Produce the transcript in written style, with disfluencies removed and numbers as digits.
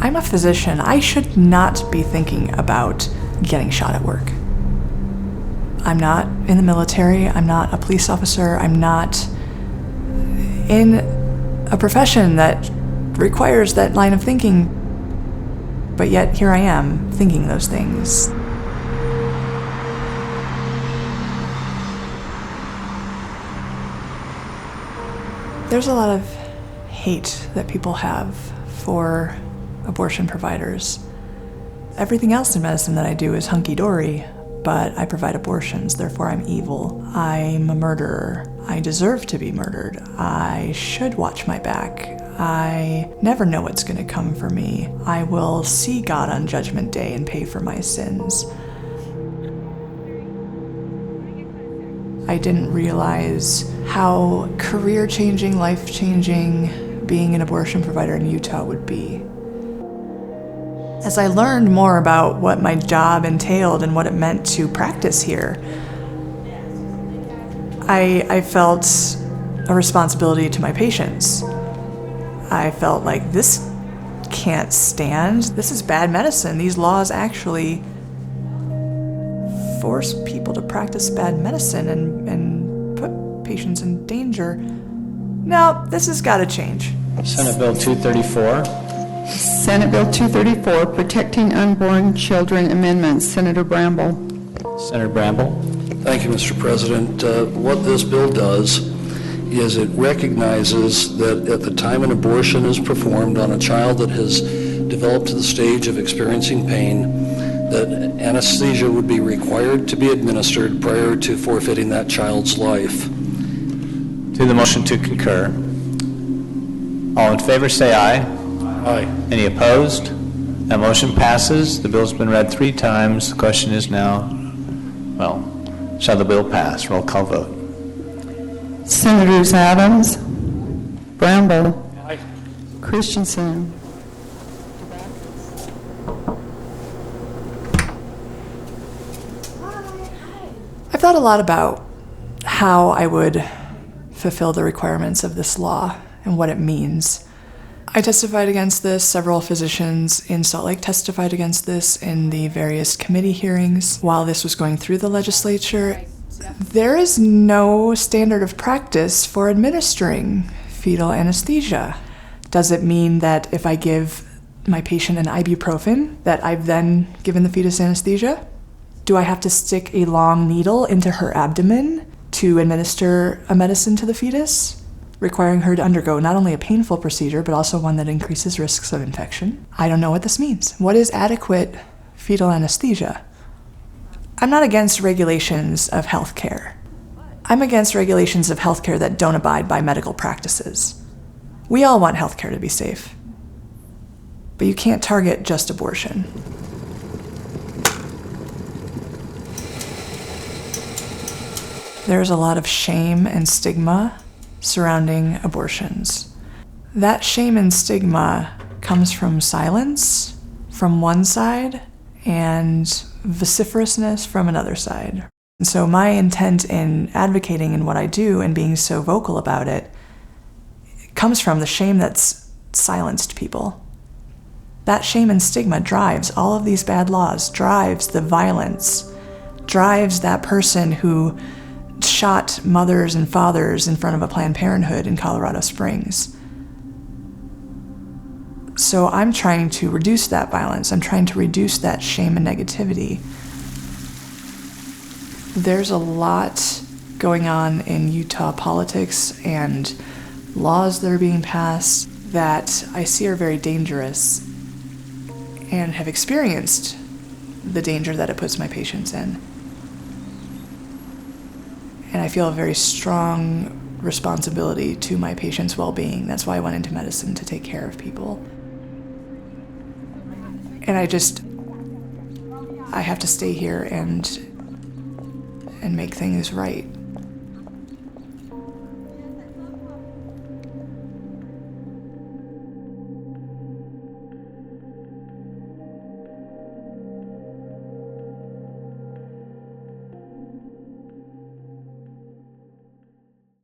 I'm a physician. I should not be thinking about getting shot at work. I'm not in the military. I'm not a police officer. I'm not in a profession that requires that line of thinking. But yet here I am thinking those things. There's a lot of hate that people have for abortion providers. Everything else in medicine that I do is hunky-dory, but I provide abortions, therefore I'm evil. I'm a murderer. I deserve to be murdered. I should watch my back. I never know what's going to come for me. I will see God on Judgment Day and pay for my sins. I didn't realize how career-changing, life-changing being an abortion provider in Utah would be. As I learned more about what my job entailed and what it meant to practice here, I felt a responsibility to my patients. I felt like this can't stand. This is bad medicine. These laws actually force people to practice bad medicine and put patients in danger. No, this has got to change. Senate Bill 234. Senate Bill 234, Protecting Unborn Children Amendments. Senator Bramble. Senator Bramble. Thank you, Mr. President. What this bill does is it recognizes that at the time an abortion is performed on a child that has developed to the stage of experiencing pain, that anesthesia would be required to be administered prior to forfeiting that child's life. To the motion to concur. All in favor say aye. Aye. Any opposed? That motion passes. The bill's been read 3 times. The question is now, well, shall the bill pass? Roll call vote. Senators Adams, Bramble, Aye. Christensen. I've thought a lot about how I would fulfill the requirements of this law and what it means. I testified against this. Several physicians in Salt Lake testified against this in the various committee hearings while this was going through the legislature. There is no standard of practice for administering fetal anesthesia. Does it mean that if I give my patient an ibuprofen, that I've then given the fetus anesthesia? Do I have to stick a long needle into her abdomen to administer a medicine to the fetus, requiring her to undergo not only a painful procedure, but also one that increases risks of infection? I don't know what this means. What is adequate fetal anesthesia? I'm not against regulations of healthcare. I'm against regulations of healthcare that don't abide by medical practices. We all want healthcare to be safe, but you can't target just abortion. There's a lot of shame and stigma surrounding abortions. That shame and stigma comes from silence from one side and vociferousness from another side. And so my intent in advocating in what I do and being so vocal about it comes from the shame that's silenced people. That shame and stigma drives all of these bad laws, drives the violence, drives that person who shot mothers and fathers in front of a Planned Parenthood in Colorado Springs. So I'm trying to reduce that violence. I'm trying to reduce that shame and negativity. There's a lot going on in Utah politics and laws that are being passed that I see are very dangerous and have experienced the danger that it puts my patients in. And I feel a very strong responsibility to my patients' well-being. That's why I went into medicine, to take care of people. And I have to stay here and make things right.